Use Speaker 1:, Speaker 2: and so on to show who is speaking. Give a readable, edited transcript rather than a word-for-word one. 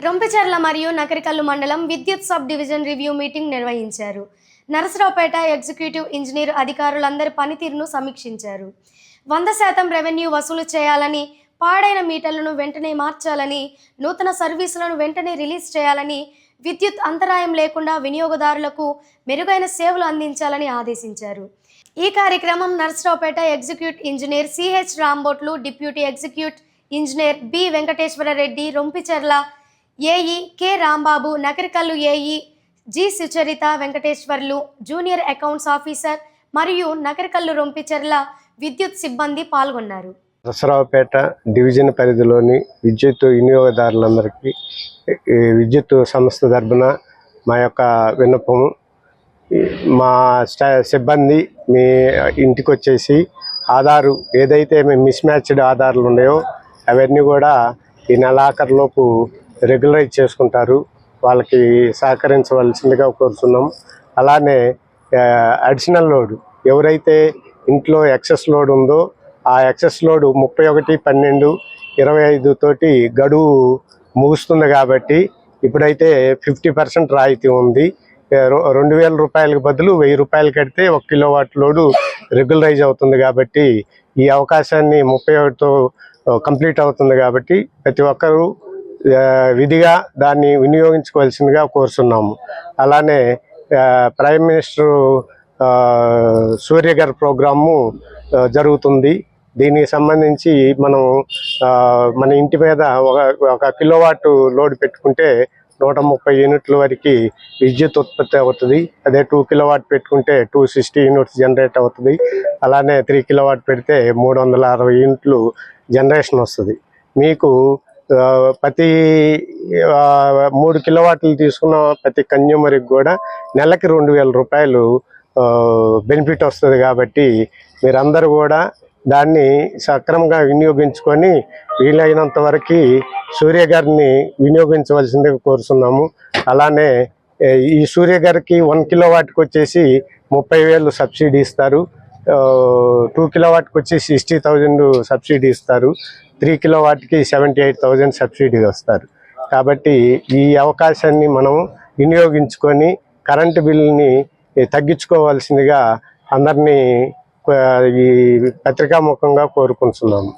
Speaker 1: రొంపిచెర్ల మరియు నకరికల్లు మండలం విద్యుత్ సబ్ డివిజన్ రివ్యూ మీటింగ్ నిర్వహించారు. నరసరావుపేట ఎగ్జిక్యూటివ్ ఇంజనీర్ అధికారులందరి పనితీరును సమీక్షించారు. 100% రెవెన్యూ వసూలు చేయాలని, పాడైన మీటర్లను వెంటనే మార్చాలని, నూతన సర్వీసులను వెంటనే రిలీజ్ చేయాలని, విద్యుత్ అంతరాయం లేకుండా వినియోగదారులకు మెరుగైన సేవలు అందించాలని ఆదేశించారు. ఈ కార్యక్రమం Narasaraopet executive engineer CH Rambotlu, deputy executive engineer B Venkateswarareddy, Rompicherla AE K Rambabu, Nakarikallu AE G Sucharitha Venkateswarlu, junior accounts officer మరియు నకరికల్లు రొంపిచెర్ల విద్యుత్ సిబ్బంది పాల్గొన్నారు.
Speaker 2: నరసరావుపేట డివిజన్ పరిధిలోని విద్యుత్ వినియోగదారులందరికీ విద్యుత్ సంస్థ తరపున మా యొక్క విన్నపము, మా సిబ్బంది మీ ఇంటికి వచ్చేసి ఆధారు ఏదైతే మేము మిస్ మ్యాచ్డ్ ఆధార్లు ఉన్నాయో అవన్నీ కూడా ఈ నెలాఖరులోపు రెగ్యులరైజ్ చేసుకుంటారు. వాళ్ళకి సహకరించవలసిందిగా కోరుతున్నాం. అలానే అడిషనల్ లోడ్ ఎవరైతే ఇంట్లో ఎక్సెస్ లోడ్ ఉందో ఆ ఎక్సెస్ లోడ్ 31/12/25 తోటి గడువు ముగుస్తుంది కాబట్టి ఇప్పుడైతే 50% రాయితీ ఉంది. 2000 రూపాయలకు బదులు 1000 రూపాయలు కడితే 1 కిలోవాట్ లోడు రెగ్యులరైజ్ అవుతుంది కాబట్టి ఈ అవకాశాన్ని 31తో కంప్లీట్ అవుతుంది కాబట్టి ప్రతి ఒక్కరూ విధిగా దాన్ని వినియోగించుకోవాల్సిందిగా కోరుతున్నాము. అలానే ప్రైమ్ మినిస్టర్ సూర్య గారి ప్రోగ్రాము జరుగుతుంది. దీనికి సంబంధించి మనం మన ఇంటి మీద ఒక కిలోవాట్ లోడ్ పెట్టుకుంటే 130 యూనిట్ల వరకు విద్యుత్ ఉత్పత్తి అవుతుంది. అదే 2 కిలోవాట్ పెట్టుకుంటే 260 యూనిట్స్ జనరేట్ అవుతుంది. అలానే 3 కిలోవాట్ పెడితే 360 యూనిట్లు జనరేషన్ వస్తుంది. మీకు ప్రతి 3 కిలోవాట్లు తీసుకున్న ప్రతి కన్జ్యూమర్కి కూడా నెలకి 2000 రూపాయలు బెనిఫిట్ వస్తుంది. కాబట్టి మీరందరూ కూడా దాన్ని సక్రమంగా వినియోగించుకొని వీలైనంత వరకు సూర్య గారిని వినియోగించవలసిందిగా కోరుతున్నాము. అలానే ఈ సూర్య గారికి 1 కిలోవాట్కి వచ్చేసి 30,000 సబ్సిడీ ఇస్తారు. 2 కిలోవాట్కి వచ్చి 60,000 సబ్సిడీ ఇస్తారు. 3 కిలోవాట్కి 78,000 సబ్సిడీ వస్తారు. కాబట్టి ఈ అవకాశాన్ని మనం వినియోగించుకొని కరెంటు బిల్లుని తగ్గించుకోవాల్సిందిగా అందరినీ ఈ పత్రికాముఖంగా కోరుకుంటున్నాము.